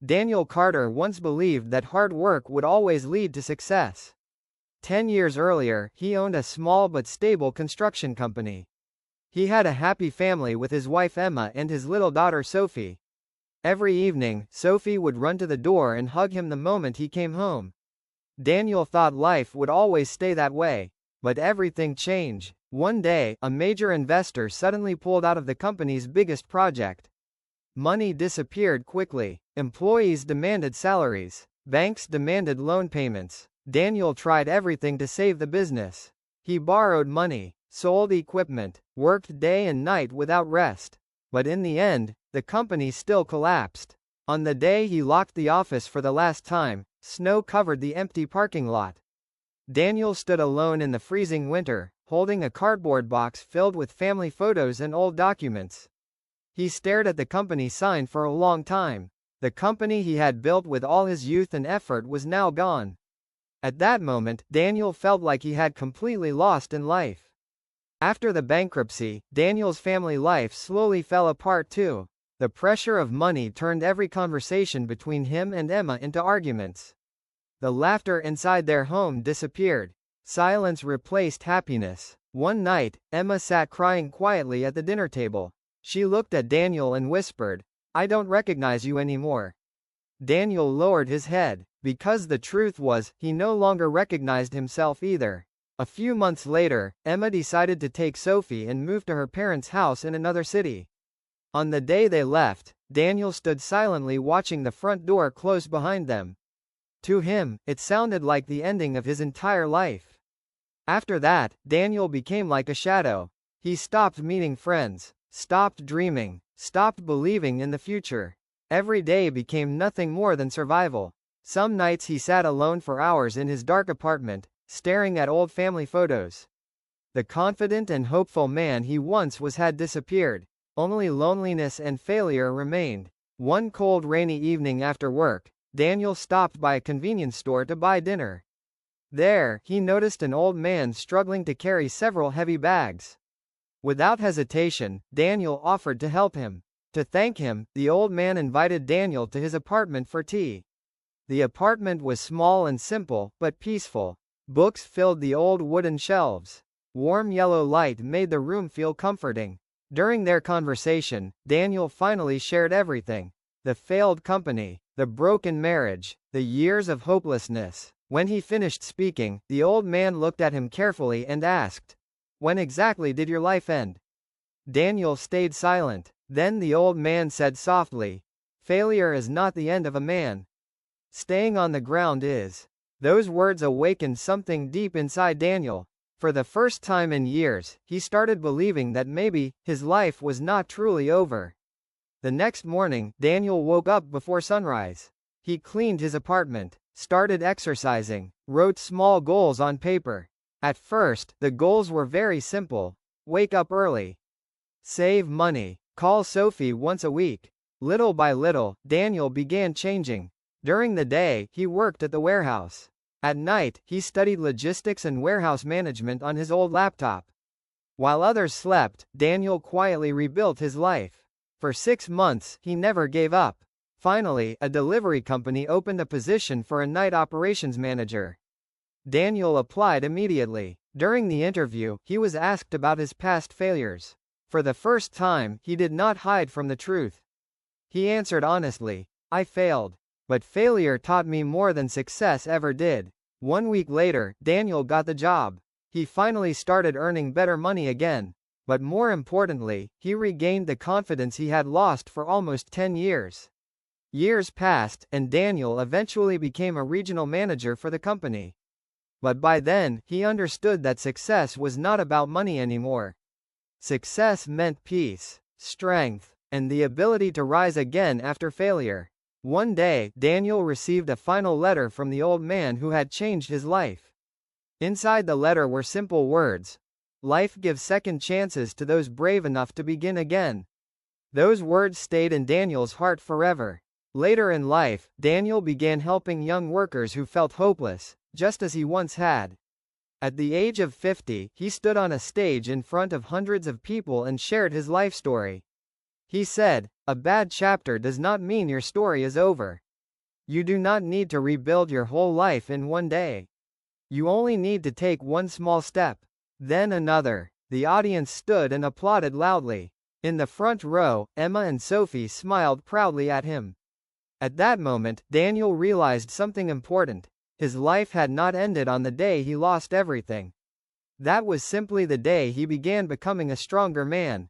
Daniel Carter once believed that hard work would always lead to success. 10 years earlier, he owned a small but stable construction company. He had a happy family with his wife Emma and his little daughter Sophie. Every evening, Sophie would run to the door and hug him the moment he came home. Daniel thought life would always stay that way. But everything changed. One day, a major investor suddenly pulled out of the company's biggest project. Money disappeared quickly. Employees demanded salaries. Banks demanded loan payments. Daniel tried everything to save the business. He borrowed money, sold equipment, worked day and night without rest. But in the end, the company still collapsed. On the day he locked the office for the last time, snow covered the empty parking lot. Daniel stood alone in the freezing winter, holding a cardboard box filled with family photos and old documents. He stared at the company sign for a long time. The company he had built with all his youth and effort was now gone. At that moment, Daniel felt like he had completely lost in life. After the bankruptcy, Daniel's family life slowly fell apart too. The pressure of money turned every conversation between him and Emma into arguments. The laughter inside their home disappeared. Silence replaced happiness. One night, Emma sat crying quietly at the dinner table. She looked at Daniel and whispered, "I don't recognize you anymore." Daniel lowered his head, because the truth was, he no longer recognized himself either. A few months later, Emma decided to take Sophie and move to her parents' house in another city. On the day they left, Daniel stood silently watching the front door close behind them. To him, it sounded like the ending of his entire life. After that, Daniel became like a shadow. He stopped meeting friends, stopped dreaming, stopped believing in the future. Every day became nothing more than survival. Some nights he sat alone for hours in his dark apartment, staring at old family photos. The confident and hopeful man he once was had disappeared. Only loneliness and failure remained. One cold rainy evening after work, Daniel stopped by a convenience store to buy dinner. There, he noticed an old man struggling to carry several heavy bags. Without hesitation, Daniel offered to help him. To thank him, the old man invited Daniel to his apartment for tea. The apartment was small and simple, but peaceful. Books filled the old wooden shelves. Warm yellow light made the room feel comforting. During their conversation, Daniel finally shared everything. The failed company, the broken marriage, the years of hopelessness. When he finished speaking, the old man looked at him carefully and asked, "When exactly did your life end?" Daniel stayed silent. Then the old man said softly, "Failure is not the end of a man. Staying on the ground is." Those words awakened something deep inside Daniel. For the first time in years, he started believing that maybe his life was not truly over. The next morning, Daniel woke up before sunrise. He cleaned his apartment, started exercising, wrote small goals on paper. At first, the goals were very simple. Wake up early. Save money. Call Sophie once a week. Little by little, Daniel began changing. During the day, he worked at the warehouse. At night, he studied logistics and warehouse management on his old laptop. While others slept, Daniel quietly rebuilt his life. For 6 months, he never gave up. Finally, a delivery company opened a position for a night operations manager. Daniel applied immediately. During the interview, he was asked about his past failures. For the first time, he did not hide from the truth. He answered honestly, "I failed. But failure taught me more than success ever did." 1 week later, Daniel got the job. He finally started earning better money again. But more importantly, he regained the confidence he had lost for almost 10 years. Years passed, and Daniel eventually became a regional manager for the company. But by then, he understood that success was not about money anymore. Success meant peace, strength, and the ability to rise again after failure. One day, Daniel received a final letter from the old man who had changed his life. Inside the letter were simple words. Life gives second chances to those brave enough to begin again. Those words stayed in Daniel's heart forever. Later in life, Daniel began helping young workers who felt hopeless, just as he once had. At the age of 50, he stood on a stage in front of hundreds of people and shared his life story. He said, "A bad chapter does not mean your story is over. You do not need to rebuild your whole life in one day. You only need to take one small step. Then another. The audience stood and applauded loudly. In the front row, Emma and Sophie smiled proudly at him. At that moment, Daniel realized something important. His life had not ended on the day he lost everything. That was simply the day he began becoming a stronger man.